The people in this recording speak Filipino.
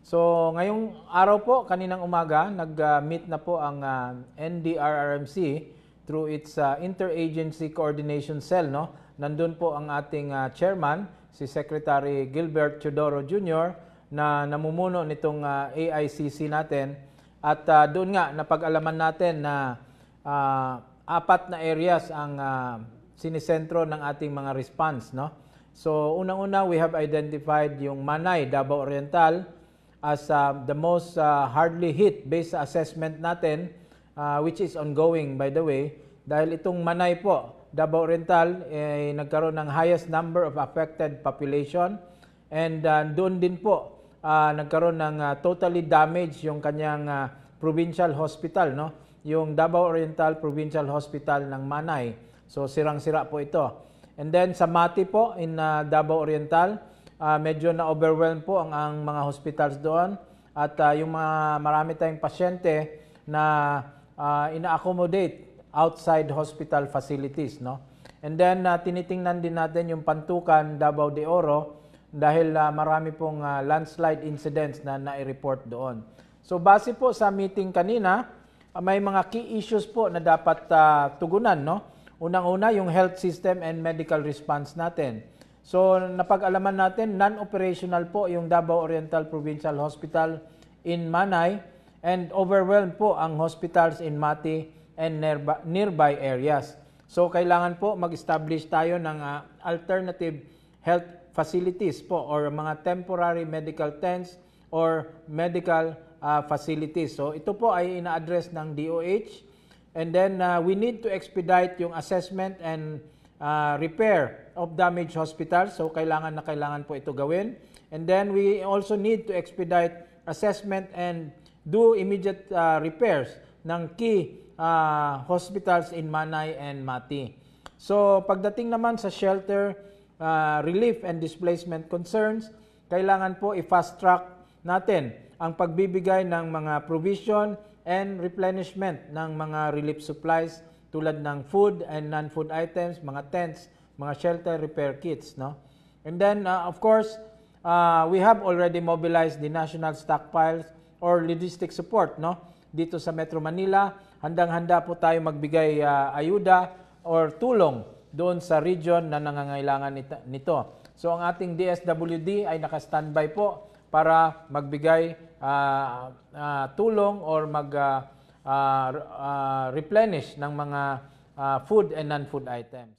So ngayong araw po, kaninang umaga, nag-meet na po ang NDRRMC through its Interagency Coordination Cell. No? Nandun po ang ating chairman, si Secretary Gilbert Teodoro Jr., na namumuno nitong AICC natin. At doon nga, napag-alaman natin na 4 na areas ang sinisentro ng ating mga response. No? So unang-una, we have identified yung Manay, Davao Oriental, as the most hardly hit based sa assessment natin, which is ongoing by the way, dahil itong Manay po, Davao Oriental, nagkaroon ng highest number of affected population, and doon din po nagkaroon ng totally damaged yung kanyang provincial hospital, no? Yung Davao Oriental Provincial Hospital ng Manay. So sirang-sira po ito. And then sa Mati po in Davao Oriental, medyo na-overwhelm po ang mga hospitals doon, at yung mga marami tayong pasyente na ina-accommodate outside hospital facilities, no? And then tinitingnan din natin yung Pantukan, Davao de Oro, dahil marami pong landslide incidents na nai-report doon. So base po sa meeting kanina, may mga key issues po na dapat tugunan, no? Unang-una, yung health system and medical response natin. So napag-alaman natin, non-operational po yung Davao Oriental Provincial Hospital in Manay, and overwhelmed po ang hospitals in Mati and nearby areas. So kailangan po mag-establish tayo ng alternative health facilities po, or mga temporary medical tents or medical facilities. So ito po ay ina-address ng DOH, and then we need to expedite yung assessment and repair of damaged hospitals. So kailangan po ito gawin. And then we also need to expedite assessment and do immediate repairs ng key hospitals in Manay and Mati. So pagdating naman sa shelter, relief and displacement concerns, kailangan po i-fast track natin ang pagbibigay ng mga provision and replenishment ng mga relief supplies tulad ng food and non-food items, mga tents, mga shelter repair kits, no? And then of course, we have already mobilized the national stockpiles or logistic support, no? Dito sa Metro Manila, handang-handa po tayo magbigay ayuda or tulong doon sa region na nangangailangan nito. So ang ating DSWD ay naka-standby po para magbigay tulong or replenish ng mga food and non-food items.